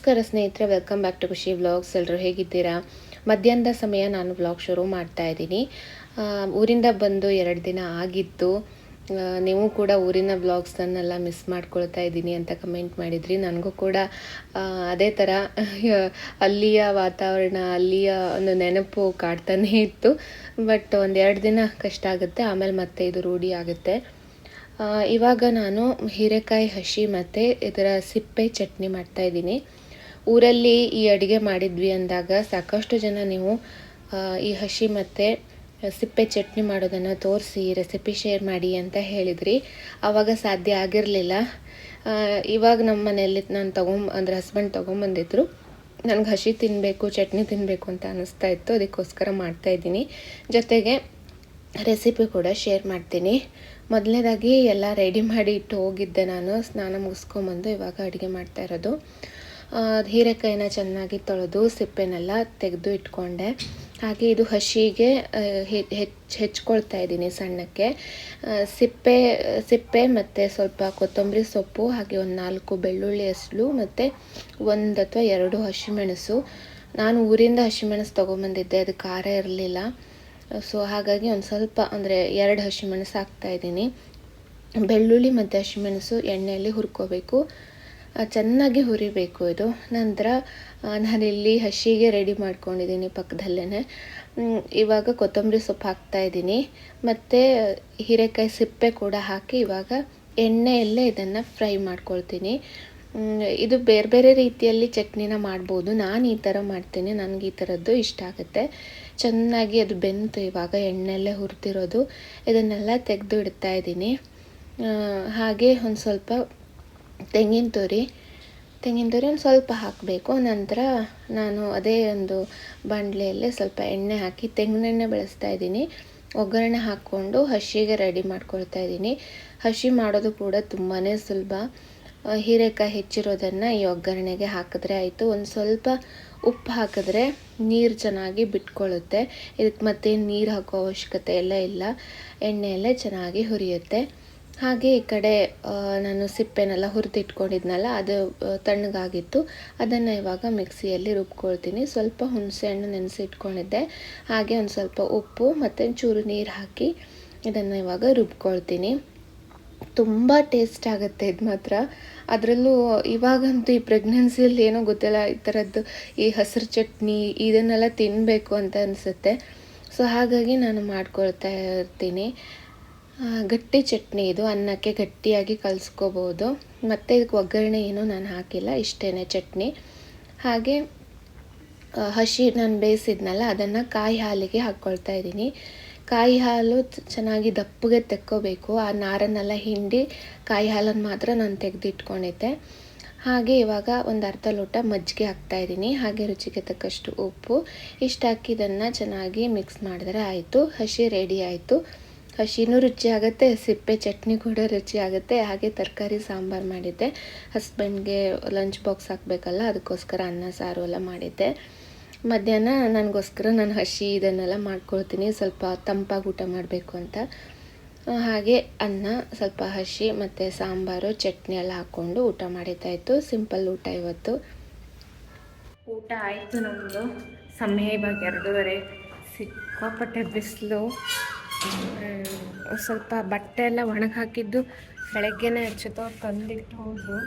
ನಮಸ್ಕಾರ ಸ್ನೇಹಿತರೆ, welcome back to ಖುಷಿ ವ್ಲಾಗ್ಸ್. ಎಲ್ಲರೂ ಹೇಗಿದ್ದೀರಾ? ಮಧ್ಯಾಹ್ನದ ಸಮಯ ನಾನು ವ್ಲಾಗ್ ಶುರು ಮಾಡ್ತಾ ಇದ್ದೀನಿ. ಊರಿಂದ ಬಂದು 2 ದಿನ ಆಗಿತ್ತು. ನೀವು ಕೂಡ ಊರಿನ ವ್ಲಾಗ್ಸನ್ನೆಲ್ಲ ಮಿಸ್ ಮಾಡ್ಕೊಳ್ತಾ ಇದ್ದೀನಿ ಅಂತ ಕಮೆಂಟ್ ಮಾಡಿದ್ರಿ. ನನಗೂ ಕೂಡ ಅದೇ ಥರ ಅಲ್ಲಿಯ ವಾತಾವರಣ, ಅಲ್ಲಿಯ ಒಂದು ನೆನಪು ಕಾಡ್ತಾನೇ ಇತ್ತು. ಬಟ್ 1-2 ದಿನ ಕಷ್ಟ ಆಗುತ್ತೆ, ಆಮೇಲೆ ಮತ್ತೆ ಇದು ರೂಢಿ ಆಗುತ್ತೆ. ಇವಾಗ ನಾನು ಹೀರೆಕಾಯಿ ಹಸಿ ಮತ್ತು ಇದರ ಸಿಪ್ಪೆ ಚಟ್ನಿ ಮಾಡ್ತಾಯಿದ್ದೀನಿ. ಊರಲ್ಲಿ ಈ ಅಡುಗೆ ಮಾಡಿದ್ವಿ ಅಂದಾಗ ಸಾಕಷ್ಟು ಜನ ನೀವು ಈ ಹಸಿ ಮತ್ತು ಸಿಪ್ಪೆ ಚಟ್ನಿ ಮಾಡೋದನ್ನು ತೋರಿಸಿ ರೆಸಿಪಿ ಶೇರ್ ಮಾಡಿ ಅಂತ ಹೇಳಿದ್ರಿ. ಆವಾಗ ಸಾಧ್ಯ ಆಗಿರಲಿಲ್ಲ. ಇವಾಗ ನಮ್ಮ ಮನೆಯಲ್ಲಿ ನಾನು ಹಸ್ಬೆಂಡ್ ತೊಗೊಂಬಂದಿದ್ರು. ನನಗೆ ಹಸಿ ತಿನ್ನಬೇಕು, ಚಟ್ನಿ ತಿನ್ನಬೇಕು ಅಂತ ಅನ್ನಿಸ್ತಾ ಇತ್ತು. ಅದಕ್ಕೋಸ್ಕರ ಮಾಡ್ತಾಯಿದ್ದೀನಿ. ಜೊತೆಗೆ ರೆಸಿಪಿ ಕೂಡ ಶೇರ್ ಮಾಡ್ತೀನಿ. ಮೊದಲನೇದಾಗಿ ಎಲ್ಲ ರೆಡಿ ಮಾಡಿ ಇಟ್ಟು ಹೋಗಿದ್ದೆ. ನಾನು ಸ್ನಾನ ಮುಗಿಸ್ಕೊಂಬಂದು ಇವಾಗ ಅಡುಗೆ ಮಾಡ್ತಾ ಇರೋದು. ಹೀರೆಕಾಯಿನ ಚೆನ್ನಾಗಿ ತೊಳೆದು ಸಿಪ್ಪೆನೆಲ್ಲ ತೆಗೆದು ಇಟ್ಕೊಂಡೆ. ಹಾಗೆ ಇದು ಹಸಿಗೆ ಹೆಚ್ಕೊಳ್ತಾ ಇದ್ದೀನಿ ಸಣ್ಣಕ್ಕೆ. ಸಿಪ್ಪೆ ಮತ್ತು ಸ್ವಲ್ಪ ಕೊತ್ತಂಬರಿ ಸೊಪ್ಪು, ಹಾಗೆ ಒಂದು 4 ಬೆಳ್ಳುಳ್ಳಿ ಹೆಸಳು ಮತ್ತು 1 ಅಥವಾ 2 ಹಸಿಮೆಣಸು. ನಾನು ಊರಿಂದ ಹಸಿಮೆಣಸು ತೊಗೊಂಬಂದಿದ್ದೆ, ಅದು ಖಾರ ಇರಲಿಲ್ಲ. ಸೊ ಹಾಗಾಗಿ ಒಂದು ಸ್ವಲ್ಪ ಅಂದರೆ 2 ಹಸಿಮೆಣಸು ಹಾಕ್ತಾಯಿದ್ದೀನಿ. ಬೆಳ್ಳುಳ್ಳಿ ಮತ್ತು ಹಸಿಮೆಣಸು ಎಣ್ಣೆಯಲ್ಲಿ ಹುರ್ಕೋಬೇಕು, ಚೆನ್ನಾಗಿ ಹುರಿಬೇಕು ಇದು. ನಂತರ ನಾನಿಲ್ಲಿ ಹಸಿಗೆ ರೆಡಿ ಮಾಡ್ಕೊಂಡಿದ್ದೀನಿ ಪಕ್ಕದಲ್ಲೇ. ಇವಾಗ ಕೊತ್ತಂಬರಿ ಸೊಪ್ಪು ಹಾಕ್ತಾಯಿದ್ದೀನಿ ಮತ್ತು ಹೀರೆಕಾಯಿ ಸಿಪ್ಪೆ ಕೂಡ ಹಾಕಿ ಇವಾಗ ಎಣ್ಣೆಯಲ್ಲೇ ಇದನ್ನು ಫ್ರೈ ಮಾಡ್ಕೊಳ್ತೀನಿ. ಇದು ಬೇರೆ ಬೇರೆ ರೀತಿಯಲ್ಲಿ ಚಟ್ನಿನ ಮಾಡ್ಬೋದು. ನಾನು ಈ ಥರ ಮಾಡ್ತೀನಿ, ನನಗೆ ಈ ಥರದ್ದು ಇಷ್ಟ ಆಗುತ್ತೆ. ಚೆನ್ನಾಗಿ ಅದು ಬೆಂತು ಇವಾಗ ಎಣ್ಣೆಯಲ್ಲೇ ಹುರಿದಿರೋದು. ಇದನ್ನೆಲ್ಲ ತೆಗೆದು ಇಡ್ತಾ ಇದ್ದೀನಿ. ಹಾಗೆ ಒಂದು ಸ್ವಲ್ಪ ತೆಂಗಿನ ತುರಿ ಒಂದು ಸ್ವಲ್ಪ ಹಾಕಬೇಕು. ನಂತರ ನಾನು ಅದೇ ಒಂದು ಬಾಣಲೆಯಲ್ಲೇ ಸ್ವಲ್ಪ ಎಣ್ಣೆ ಹಾಕಿ ತೆಂಗಿನೆಣ್ಣೆ ಬಳಸ್ತಾ ಇದ್ದೀನಿ. ಒಗ್ಗರಣೆ ಹಾಕ್ಕೊಂಡು ಹಸಿಗೆ ರೆಡಿ ಮಾಡ್ಕೊಳ್ತಾ ಇದ್ದೀನಿ. ಹಸಿ ಮಾಡೋದು ಕೂಡ ತುಂಬಾ ಸುಲಭ. ಹೀರೆಕಾಯಿ ಹೆಚ್ಚಿರೋದನ್ನು ಈ ಒಗ್ಗರಣೆಗೆ ಹಾಕಿದ್ರೆ ಆಯಿತು. ಒಂದು ಸ್ವಲ್ಪ ಉಪ್ಪು ಹಾಕಿದ್ರೆ ನೀರು ಚೆನ್ನಾಗಿ ಬಿಟ್ಕೊಳ್ಳುತ್ತೆ. ಇದಕ್ಕೆ ಮತ್ತೆ ನೀರು ಹಾಕೋ ಅವಶ್ಯಕತೆ ಎಲ್ಲ ಇಲ್ಲ, ಎಣ್ಣೆಯಲ್ಲೇ ಚೆನ್ನಾಗಿ ಹುರಿಯುತ್ತೆ. ಹಾಗೆ ಈ ಕಡೆ ನಾನು ಸಿಪ್ಪೆನೆಲ್ಲ ಹುರಿದಿಟ್ಕೊಂಡಿದ್ನಲ್ಲ, ಅದು ತಣ್ಣಗಾಗಿತ್ತು. ಅದನ್ನು ಇವಾಗ ಮಿಕ್ಸಿಯಲ್ಲಿ ರುಬ್ಕೊಳ್ತೀನಿ. ಸ್ವಲ್ಪ ಹುಣಸೆಹಣ್ಣು ನೆನೆಸಿ ಇಟ್ಕೊಂಡಿದ್ದೆ, ಹಾಗೆ ಒಂದು ಸ್ವಲ್ಪ ಉಪ್ಪು ಮತ್ತು ಒಂಚೂರು ನೀರು ಹಾಕಿ ಇದನ್ನು ಇವಾಗ ರುಬ್ಕೊಳ್ತೀನಿ. ತುಂಬ ಟೇಸ್ಟ್ ಆಗುತ್ತೆ ಇದು ಮಾತ್ರ. ಅದರಲ್ಲೂ ಇವಾಗಂತೂ ಈ ಪ್ರೆಗ್ನೆನ್ಸಿಯಲ್ಲಿ ಏನೋ ಗೊತ್ತಿಲ್ಲ, ಈ ಥರದ್ದು ಈ ಹಸಿರು ಚಟ್ನಿ ಇದನ್ನೆಲ್ಲ ತಿನ್ನಬೇಕು ಅಂತ ಅನಿಸುತ್ತೆ. ಸೊ ಹಾಗಾಗಿ ನಾನು ಮಾಡ್ಕೊಳ್ತಾ ಇರ್ತೀನಿ. ಗಟ್ಟಿ ಚಟ್ನಿ ಇದು, ಅನ್ನಕ್ಕೆ ಗಟ್ಟಿಯಾಗಿ ಕಲಿಸ್ಕೋಬೋದು. ಮತ್ತು ಇದಕ್ಕೆ ಒಗ್ಗರಣೆ ಏನೂ ನಾನು ಹಾಕಿಲ್ಲ, ಇಷ್ಟೇ ಚಟ್ನಿ. ಹಾಗೆ ಹಸಿ ನಾನು ಬೇಯಿಸಿದ್ನಲ್ಲ ಅದನ್ನು ಕಾಯಿ ಹಾಲಿಗೆ ಹಾಕ್ಕೊಳ್ತಾ ಇದ್ದೀನಿ. ಕಾಯಿ ಹಾಲು ಚೆನ್ನಾಗಿ ದಪ್ಪಗೆ ತೆಕ್ಕೋಬೇಕು. ಆ ನಾರನ್ನೆಲ್ಲ ಹಿಂಡಿ ಕಾಯಿ ಹಾಲನ್ನು ಮಾತ್ರ ನಾನು ತೆಗೆದಿಟ್ಕೊಂಡಿದ್ದೆ. ಹಾಗೆ ಇವಾಗ ಒಂದು ಅರ್ಧ ಲೋಟ ಮಜ್ಜಿಗೆ ಹಾಕ್ತಾಯಿದ್ದೀನಿ. ಹಾಗೆ ರುಚಿಗೆ ತಕ್ಕಷ್ಟು ಉಪ್ಪು ಇಷ್ಟು ಹಾಕಿ ಇದನ್ನು ಚೆನ್ನಾಗಿ ಮಿಕ್ಸ್ ಮಾಡಿದ್ರೆ ಆಯಿತು. ಹಸಿ ರೆಡಿ ಆಯಿತು. ಹಸಿನೂ ರುಚಿ ಆಗುತ್ತೆ, ಸಿಪ್ಪೆ ಚಟ್ನಿ ಕೂಡ ರುಚಿ ಆಗುತ್ತೆ. ಹಾಗೆ ತರಕಾರಿ ಸಾಂಬಾರು ಮಾಡಿದ್ದೆ. ಹಸ್ಬೆಂಡ್ಗೆ ಲಂಚ್ ಬಾಕ್ಸ್ ಹಾಕಬೇಕಲ್ಲ, ಅದಕ್ಕೋಸ್ಕರ ಅನ್ನ ಸಾರು ಎಲ್ಲ ಮಾಡಿದ್ದೆ. ಮಧ್ಯಾಹ್ನ ನನಗೋಸ್ಕರ ನಾನು ಹಸಿ ಇದನ್ನೆಲ್ಲ ಮಾಡ್ಕೊಳ್ತೀನಿ, ಸ್ವಲ್ಪ ತಂಪಾಗಿ ಊಟ ಮಾಡಬೇಕು ಅಂತ. ಹಾಗೆ ಅನ್ನ, ಸ್ವಲ್ಪ ಹಸಿ ಮತ್ತು ಸಾಂಬಾರು, ಚಟ್ನಿ ಎಲ್ಲ ಹಾಕ್ಕೊಂಡು ಊಟ ಮಾಡಿದ್ದಾಯಿತು. ಸಿಂಪಲ್ ಊಟ ಇವತ್ತು. ಊಟ ಆಯಿತು ನಮ್ಮದು. ಸಮಯ ಇವಾಗ 2:30. ಸಿಕ್ಕಾಪಟ್ಟೆ ಬಿಸಿಲು. ಸ್ವಲ್ಪ ಬಟ್ಟೆ ಎಲ್ಲ ಒಣಗಿ ಹಾಕಿದ್ದು ಬೆಳಗ್ಗೆನೇ ಹಚ್ಚೋದು ತಂದಿಟ್ಟು ಹೋದರು,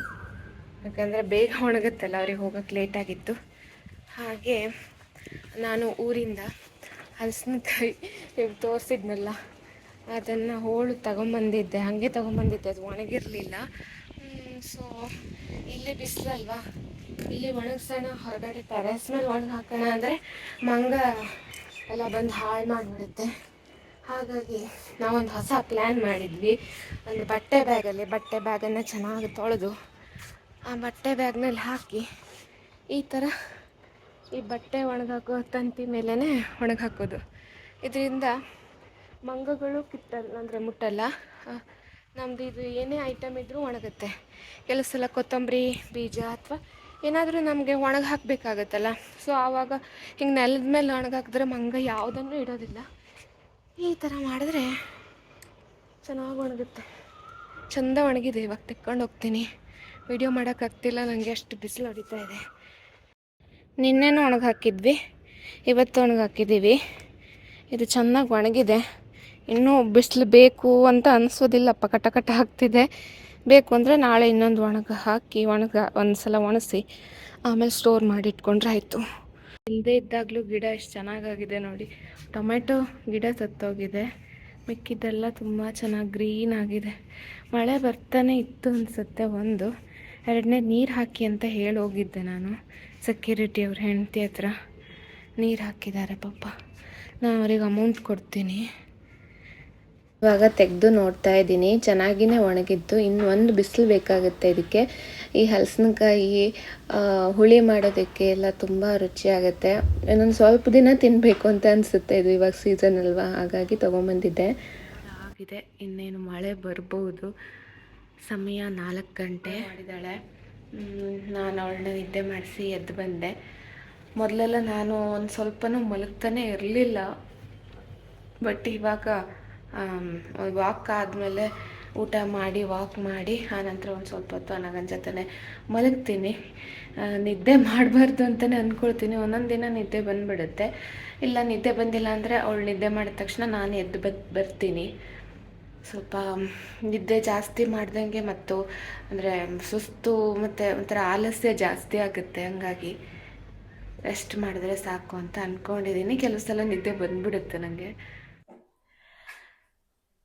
ಯಾಕಂದರೆ ಬೇಗ ಒಣಗುತ್ತಲ್ಲ, ಅವ್ರಿಗೆ ಹೋಗೋಕ್ಕೆ ಲೇಟಾಗಿತ್ತು. ಹಾಗೆ ನಾನು ಊರಿಂದ ಹಲಸಿನಕಾಯಿ ತೋರಿಸಿದ್ನಲ್ಲ, ಅದನ್ನು ಹೋಳು ತಗೊಂಬಂದಿದ್ದೆ. ಹಾಗೆ ತಗೊಂಬಂದಿದ್ದೆ, ಅದು ಒಣಗಿರಲಿಲ್ಲ. ಸೊ ಇಲ್ಲೇ ಬಿಸಿಲಲ್ವಾ, ಇಲ್ಲಿ ಒಣಗಿಸೋಣ, ಹೊರಗಡೆ ಟೆರೆಸ್ ಮೇಲೆ ಒಣಗಿ ಹಾಕೋಣ ಅಂದರೆ ಮಂಗ ಎಲ್ಲ ಬಂದು ಹಾಳು ಮಾಡಿಬಿಡುತ್ತೆ. ಹಾಗಾಗಿ ನಾವೊಂದು ಹೊಸ ಪ್ಲ್ಯಾನ್ ಮಾಡಿದ್ವಿ. ಒಂದು ಬಟ್ಟೆ ಬ್ಯಾಗನ್ನು ಚೆನ್ನಾಗಿ ತೊಳೆದು ಆ ಬಟ್ಟೆ ಬ್ಯಾಗ್ನಲ್ಲಿ ಹಾಕಿ ಈ ಥರ ಈ ಬಟ್ಟೆ ಒಣಗಾಕೋ ತಂತಿ ಮೇಲೇ ಒಣಗಾಕೋದು. ಇದರಿಂದ ಮಂಗಗಳು ಮುಟ್ಟಲ್ಲ. ನಮ್ಮದು ಇದು ಏನೇ ಐಟಮ್ ಇದ್ದರೂ ಒಣಗುತ್ತೆ. ಕೆಲವು ಸಲ ಕೊತ್ತಂಬರಿ ಬೀಜ ಅಥವಾ ಏನಾದರೂ ನಮಗೆ ಒಣಗಿ ಹಾಕಬೇಕಾಗತ್ತಲ್ಲ. ಸೊ ಆವಾಗ ಹಿಂಗೆ ನೆಲದ ಮೇಲೆ ಒಣಗಾಕಿದ್ರೆ ಮಂಗ ಯಾವುದನ್ನು ಇಡೋದಿಲ್ಲ. ಈ ಥರ ಮಾಡಿದ್ರೆ ಚೆನ್ನಾಗಿ ಒಣಗುತ್ತೆ. ಚೆಂದ ಒಣಗಿದೆ. ಇವಾಗ ತೆಕ್ಕೊಂಡು ಹೋಗ್ತೀನಿ. ವಿಡಿಯೋ ಮಾಡೋಕ್ಕಾಗ್ತಿಲ್ಲ, ನನಗೆ ಅಷ್ಟು ಬಿಸಿಲು ಹೊಡಿತಾ ಇದೆ. ನಿನ್ನೆನೂ ಒಣಗಿ ಹಾಕಿದ್ವಿ, ಇವತ್ತು ಒಣಗಿ ಹಾಕಿದ್ದೀವಿ. ಇದು ಚೆನ್ನಾಗಿ ಒಣಗಿದೆ. ಇನ್ನೂ ಬಿಸಿಲು ಬೇಕು ಅಂತ ಅನಿಸೋದಿಲ್ಲಪ್ಪ, ಕಟ ಕಟ ಆಗ್ತಿದೆ. ಬೇಕು ಅಂದರೆ ನಾಳೆ ಇನ್ನೊಂದು ಹಾಕಿ ಒಂದು ಸಲ ಒಣಗಿಸಿ ಆಮೇಲೆ ಸ್ಟೋರ್ ಮಾಡಿ ಇಟ್ಕೊಂಡ್ರೆ ಆಯಿತು. ಇಲ್ಲದೇ ಇದ್ದಾಗಲೂ ಗಿಡ ಎಷ್ಟು ಚೆನ್ನಾಗಾಗಿದೆ ನೋಡಿ. ಟೊಮೆಟೊ ಗಿಡ ಸತ್ತೋಗಿದೆ, ಮಿಕ್ಕಿದ್ದೆಲ್ಲ ತುಂಬ ಚೆನ್ನಾಗಿ ಗ್ರೀನ್ ಆಗಿದೆ. ಮಳೆ ಬರ್ತಾನೆ ಇತ್ತು ಅನಿಸುತ್ತೆ. ಎರಡನೇ ನೀರು ಹಾಕಿ ಅಂತ ಹೇಳಿ ಹೋಗಿದ್ದೆ ನಾನು ಸೆಕ್ಯೂರಿಟಿ ಅವ್ರ ಹೆಂಡತಿ ಹತ್ರ. ನೀರು ಹಾಕಿದ್ದಾರೆ ಪಾಪ, ನಾನು ಅವ್ರಿಗೆ ಅಮೌಂಟ್ ಕೊಡ್ತೀನಿ. ಇವಾಗ ತೆಗೆದು ನೋಡ್ತಾ ಇದ್ದೀನಿ, ಚೆನ್ನಾಗಿಯೇ ಒಣಗಿದ್ದು. ಇನ್ನು ಒಂದು ಬಿಸಿಲು ಬೇಕಾಗುತ್ತೆ ಇದಕ್ಕೆ. ಈ ಹಲಸಿನಕಾಯಿ ಹುಳಿ ಮಾಡೋದಕ್ಕೆ ಎಲ್ಲ ತುಂಬ ರುಚಿಯಾಗುತ್ತೆ. ಇನ್ನೊಂದು ಸ್ವಲ್ಪ ದಿನ ತಿನ್ನಬೇಕು ಅಂತ ಅನಿಸುತ್ತೆ. ಇದು ಇವಾಗ ಸೀಸನ್ ಅಲ್ವಾ, ಹಾಗಾಗಿ ತೊಗೊಂಬಂದಿದ್ದೆ. ಆಗಿದೆ, ಇನ್ನೇನು ಮಳೆ ಬರ್ಬೋದು. ಸಮಯ 4 ಗಂಟೆ ಮಾಡಿದ್ದಾಳೆ. ನಾನು ಅವಳನ್ನ ನಿದ್ದೆ ಮಾಡಿಸಿ ಎದ್ದು ಬಂದೆ. ಮೊದಲೆಲ್ಲ ನಾನು ಒಂದು ಸ್ವಲ್ಪನೂ ಮಲಗ್ತಾನೆ ಇರಲಿಲ್ಲ, ಬಟ್ ಇವಾಗ ವಾಕ್ ಆದಮೇಲೆ ಊಟ ಮಾಡಿ ವಾಕ್ ಮಾಡಿ ಆನಂತರ ಒಂದು ಸ್ವಲ್ಪ ಹೊತ್ತು ನನಗನ ಜೊತೆ ಮಲಗ್ತೀನಿ. ನಿದ್ದೆ ಮಾಡಬಾರ್ದು ಅಂತಲೇ ಅಂದ್ಕೊಳ್ತೀನಿ. ಒಂದೊಂದು ದಿನ ನಿದ್ದೆ ಬಂದುಬಿಡುತ್ತೆ. ಇಲ್ಲ ನಿದ್ದೆ ಬಂದಿಲ್ಲ ಅಂದರೆ ಅವಳು ನಿದ್ದೆ ಮಾಡಿದ ತಕ್ಷಣ ನಾನು ಎದ್ದು ಬರ್ತೀನಿ. ಸ್ವಲ್ಪ ನಿದ್ದೆ ಜಾಸ್ತಿ ಮಾಡ್ದಂಗೆ ಮತ್ತು ಅಂದರೆ ಸುಸ್ತು ಮತ್ತು ಒಂಥರ ಆಲಸ್ಯ ಜಾಸ್ತಿ ಆಗುತ್ತೆ. ಹಂಗಾಗಿ ರೆಸ್ಟ್ ಮಾಡಿದ್ರೆ ಸಾಕು ಅಂತ ಅಂದ್ಕೊಂಡಿದ್ದೀನಿ. ಕೆಲವು ಸಲ ನಿದ್ದೆ ಬಂದುಬಿಡುತ್ತೆ ನನಗೆ.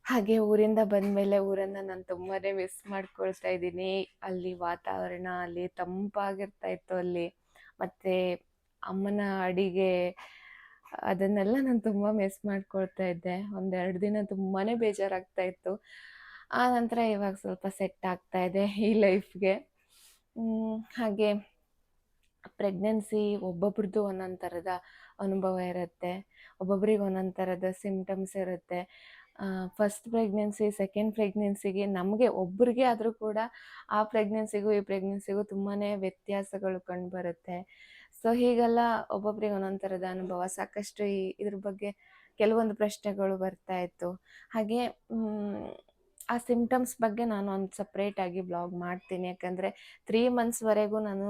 ಹಾಗೆ ಊರಿಂದ ಬಂದಮೇಲೆ ಊರನ್ನು ನಾನು ತುಂಬಾ ಮಿಸ್ ಮಾಡ್ಕೊಳ್ತಾ ಇದ್ದೀನಿ. ಅಲ್ಲಿ ವಾತಾವರಣ, ಅಲ್ಲಿ ತಂಪಾಗಿರ್ತಾ ಇತ್ತು ಅಲ್ಲಿ, ಮತ್ತು ಅಮ್ಮನ ಅಡಿಗೆ, ಅದನ್ನೆಲ್ಲ ನಾನು ತುಂಬ ಮಿಸ್ ಮಾಡ್ಕೊಳ್ತಾ ಇದ್ದೆ. 1-2 ದಿನ ತುಂಬಾ ಬೇಜಾರಾಗ್ತಾ ಇತ್ತು. ಆ ನಂತರ ಇವಾಗ ಸ್ವಲ್ಪ ಸೆಟ್ ಆಗ್ತಾ ಇದೆ ಈ ಲೈಫ್ಗೆ. ಹಾಗೆ ಪ್ರೆಗ್ನೆನ್ಸಿ ಒಬ್ಬೊಬ್ರದ್ದು ಒಂದೊಂದು ಥರದ ಅನುಭವ ಇರುತ್ತೆ, ಒಬ್ಬೊಬ್ರಿಗೆ ಒಂದೊಂದು ಥರದ ಸಿಮ್ಟಮ್ಸ್ ಇರುತ್ತೆ. ಫಸ್ಟ್ ಪ್ರೆಗ್ನೆನ್ಸಿ, ಸೆಕೆಂಡ್ ಪ್ರೆಗ್ನೆನ್ಸಿಗೆ ನಮಗೆ ಒಬ್ಬರಿಗೆ ಆದರೂ ಕೂಡ ಆ ಪ್ರೆಗ್ನೆನ್ಸಿಗೂ ಈ ಪ್ರೆಗ್ನೆನ್ಸಿಗೂ ತುಂಬಾ ವ್ಯತ್ಯಾಸಗಳು ಕಂಡುಬರುತ್ತೆ. ಸೊ ಹೀಗೆಲ್ಲ ಒಬ್ಬೊಬ್ರಿಗೆ ಒಂದೊಂದು ಥರದ ಅನುಭವ. ಸಾಕಷ್ಟು ಇದ್ರ ಬಗ್ಗೆ ಕೆಲವೊಂದು ಪ್ರಶ್ನೆಗಳು ಬರ್ತಾ ಇತ್ತು. ಹಾಗೆ ಆ ಸಿಮ್ಟಮ್ಸ್ ಬಗ್ಗೆ ನಾನು ಒಂದು ಸಪ್ರೇಟಾಗಿ ಬ್ಲಾಗ್ ಮಾಡ್ತೀನಿ. ಯಾಕಂದರೆ 3 ಮಂತ್ಸ್ವರೆಗೂ ನಾನು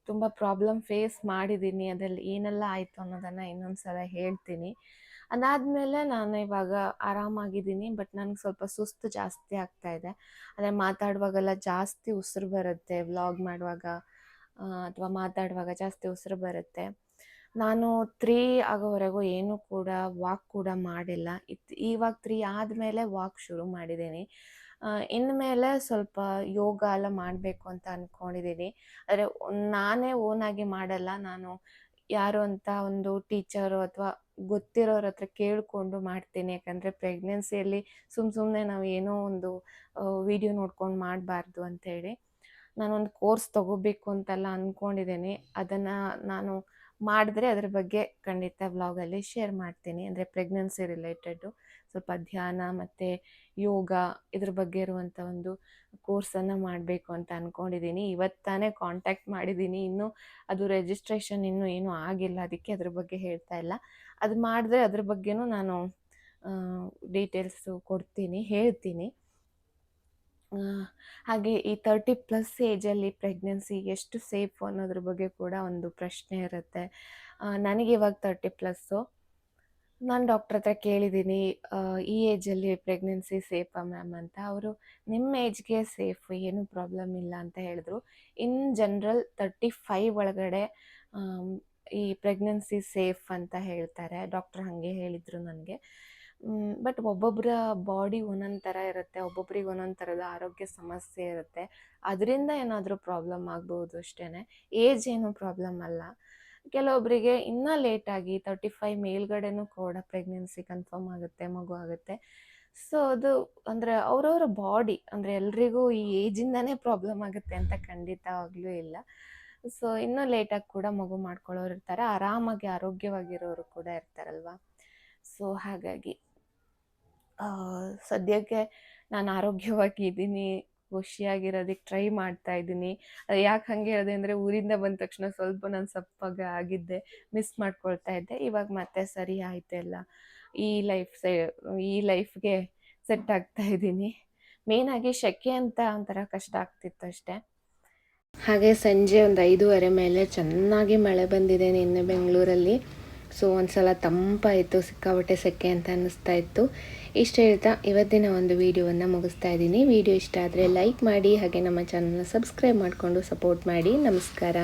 ತುಂಬ ಪ್ರಾಬ್ಲಮ್ ಫೇಸ್ ಮಾಡಿದ್ದೀನಿ. ಅದ್ರಲ್ಲಿ ಏನೆಲ್ಲ ಆಯಿತು ಅನ್ನೋದನ್ನು ಇನ್ನೊಂದು ಸಲ ಹೇಳ್ತೀನಿ. ಅದಾದಮೇಲೆ ನಾನು ಇವಾಗ ಆರಾಮಾಗಿದ್ದೀನಿ, ಬಟ್ ನನಗೆ ಸ್ವಲ್ಪ ಸುಸ್ತು ಜಾಸ್ತಿ ಆಗ್ತಾಯಿದೆ. ಅಂದರೆ ಮಾತಾಡುವಾಗೆಲ್ಲ ಜಾಸ್ತಿ ಉಸಿರು ಬರುತ್ತೆ, ವ್ಲಾಗ್ ಮಾಡುವಾಗ ಅಥವಾ ಮಾತಾಡುವಾಗ ಜಾಸ್ತಿ ಉಸಿರು ಬರುತ್ತೆ. ನಾನು 3 ಆಗೋವರೆಗೂ ಏನೂ ಕೂಡ ವಾಕ್ ಕೂಡ ಮಾಡಿಲ್ಲ. ಇವಾಗ 3 ಆದಮೇಲೆ ವಾಕ್ ಶುರು ಮಾಡಿದ್ದೀನಿ. ಇನ್ಮೇಲೆ ಸ್ವಲ್ಪ ಯೋಗ ಎಲ್ಲ ಮಾಡಬೇಕು ಅಂತ ಅಂದ್ಕೊಂಡಿದ್ದೀನಿ. ಆದರೆ ನಾನೇ ಓನಾಗಿ ಮಾಡಲ್ಲ, ನಾನು ಯಾರು ಅಂತ ಒಂದು ಟೀಚರು ಅಥವಾ ಗೊತ್ತಿರೋರ ಹತ್ರ ಕೇಳಿಕೊಂಡು ಮಾಡ್ತೀನಿ. ಯಾಕಂದರೆ ಪ್ರೆಗ್ನೆನ್ಸಿಯಲ್ಲಿ ಸುಮ್ಮನೆ ನಾವು ಏನೋ ಒಂದು ವಿಡಿಯೋ ನೋಡ್ಕೊಂಡು ಮಾಡಬಾರ್ದು ಅಂಥೇಳಿ ನಾನೊಂದು ಕೋರ್ಸ್ ತೊಗೋಬೇಕು ಅಂತೆಲ್ಲ ಅಂದ್ಕೊಂಡಿದ್ದೀನಿ. ಅದನ್ನು ನಾನು ಮಾಡಿದ್ರೆ ಅದ್ರ ಬಗ್ಗೆ ಖಂಡಿತ ವ್ಲಾಗಲ್ಲಿ ಶೇರ್ ಮಾಡ್ತೀನಿ. ಅಂದರೆ ಪ್ರೆಗ್ನೆನ್ಸಿ ರಿಲೇಟೆಡು ಸ್ವಲ್ಪ ಧ್ಯಾನ ಮತ್ತು ಯೋಗ ಇದ್ರ ಬಗ್ಗೆ ಇರುವಂಥ ಒಂದು ಕೋರ್ಸನ್ನು ಮಾಡಬೇಕು ಅಂತ ಅಂದ್ಕೊಂಡಿದ್ದೀನಿ. ಇವತ್ತು ತಾನೇ ಕಾಂಟ್ಯಾಕ್ಟ್ ಮಾಡಿದ್ದೀನಿ, ಇನ್ನೂ ಅದು ರಿಜಿಸ್ಟ್ರೇಷನ್ ಇನ್ನೂ ಏನೂ ಆಗಿಲ್ಲ, ಅದಕ್ಕೆ ಅದ್ರ ಬಗ್ಗೆ ಹೇಳ್ತಾ ಇಲ್ಲ. ಅದು ಮಾಡಿದ್ರೆ ಅದ್ರ ಬಗ್ಗೆನೂ ನಾನು ಡೀಟೇಲ್ಸು ಕೊಡ್ತೀನಿ, ಹೇಳ್ತೀನಿ. ಹಾಗೆ ಈ 30+ ಏಜಲ್ಲಿ ಪ್ರೆಗ್ನೆನ್ಸಿ ಎಷ್ಟು ಸೇಫು ಅನ್ನೋದ್ರ ಬಗ್ಗೆ ಕೂಡ ಒಂದು ಪ್ರಶ್ನೆ ಇರುತ್ತೆ. ನನಗೆ ಇವಾಗ 30+. ನಾನು ಡಾಕ್ಟ್ರ್ ಹತ್ರ ಕೇಳಿದ್ದೀನಿ, ಈ ಏಜಲ್ಲಿ ಪ್ರೆಗ್ನೆನ್ಸಿ ಸೇಫಾ ಮ್ಯಾಮ್ ಅಂತ. ಅವರು ನಿಮ್ಮ ಏಜ್ಗೆ ಸೇಫ್, ಏನೂ ಪ್ರಾಬ್ಲಮ್ ಇಲ್ಲ ಅಂತ ಹೇಳಿದ್ರು. ಇನ್ ಜನರಲ್ 35 ಒಳಗಡೆ ಈ ಪ್ರೆಗ್ನೆನ್ಸಿ ಸೇಫ್ ಅಂತ ಹೇಳ್ತಾರೆ. ಡಾಕ್ಟ್ರ್ ಹಾಗೆ ಹೇಳಿದರು ನನಗೆ. ಬಟ್ ಒಬ್ಬೊಬ್ಬರ ಬಾಡಿ ಒಂದೊಂದು ಥರ ಇರುತ್ತೆ, ಒಬ್ಬೊಬ್ರಿಗೆ ಒಂದೊಂದು ಥರದ ಆರೋಗ್ಯ ಸಮಸ್ಯೆ ಇರುತ್ತೆ. ಅದರಿಂದ ಏನಾದರೂ ಪ್ರಾಬ್ಲಮ್ ಆಗ್ಬೋದು ಅಷ್ಟೇ, ಏಜ್ ಏನೂ ಪ್ರಾಬ್ಲಮ್ ಅಲ್ಲ. ಕೆಲವೊಬ್ಬರಿಗೆ ಇನ್ನೂ ಲೇಟಾಗಿ 35 ಮೇಲ್ಗಡೆನೂ ಕೂಡ ಪ್ರೆಗ್ನೆನ್ಸಿ ಕನ್ಫರ್ಮ್ ಆಗುತ್ತೆ, ಮಗು ಆಗುತ್ತೆ. ಸೊ ಅದು ಅಂದರೆ ಅವರವರ ಬಾಡಿ, ಅಂದರೆ ಎಲ್ರಿಗೂ ಈ ಏಜಿಂದನೇ ಪ್ರಾಬ್ಲಮ್ ಆಗುತ್ತೆ ಅಂತ ಖಂಡಿತವಾಗ್ಲೂ ಇಲ್ಲ. ಸೊ ಇನ್ನೂ ಲೇಟಾಗಿ ಕೂಡ ಮಗು ಮಾಡ್ಕೊಳ್ಳೋರು ಇರ್ತಾರೆ, ಆರಾಮಾಗಿ ಆರೋಗ್ಯವಾಗಿರೋರು ಕೂಡ ಇರ್ತಾರಲ್ವ. ಸೊ ಹಾಗಾಗಿ ಸದ್ಯಕ್ಕೆ ನಾನು ಆರೋಗ್ಯವಾಗಿದ್ದೀನಿ, ಖುಷಿಯಾಗಿರೋದಕ್ಕೆ ಟ್ರೈ ಮಾಡ್ತಾ ಇದ್ದೀನಿ. ಅದು ಯಾಕೆ ಹಾಗೆ ಹೇಳಿದೆ ಅಂದರೆ ಊರಿಂದ ಬಂದ ತಕ್ಷಣ ಸ್ವಲ್ಪ ನಾನು ಸಪ್ಪಗೆ ಆಗಿದ್ದೆ, ಮಿಸ್ ಮಾಡ್ಕೊಳ್ತಾ ಇದ್ದೆ. ಇವಾಗ ಮತ್ತೆ ಸರಿ ಆಯಿತು ಎಲ್ಲ. ಈ ಲೈಫ್ಗೆ ಸೆಟ್ ಆಗ್ತಾ ಇದ್ದೀನಿ. ಮೇಯ್ನಾಗಿ ಸೆಕೆ ಅಂತ ಒಂಥರ ಕಷ್ಟ ಆಗ್ತಿತ್ತು ಅಷ್ಟೇ. ಹಾಗೆ ಸಂಜೆ ಒಂದು 5:30 ಮೇಲೆ ಚೆನ್ನಾಗಿ ಮಳೆ ಬಂದಿದೆ ನಿನ್ನೆ ಬೆಂಗಳೂರಲ್ಲಿ. ಸೊ ಒಂದು ಸಲ ತಂಪಾಯಿತು, ಸಿಕ್ಕಾಪಟ್ಟೆ ಸೆಕೆ ಅಂತ ಅನ್ನಿಸ್ತಾ ಇತ್ತು. ಇಷ್ಟು ಹೇಳ್ತಾ ಇವತ್ತಿನ ಒಂದು ವಿಡಿಯೋವನ್ನು ಮುಗಿಸ್ತಾ ಇದ್ದೀನಿ. ವಿಡಿಯೋ ಇಷ್ಟ ಆದರೆ ಲೈಕ್ ಮಾಡಿ, ಹಾಗೆ ನಮ್ಮ ಚಾನಲ್ನ ಸಬ್ಸ್ಕ್ರೈಬ್ ಮಾಡಿಕೊಂಡು ಸಪೋರ್ಟ್ ಮಾಡಿ. ನಮಸ್ಕಾರ.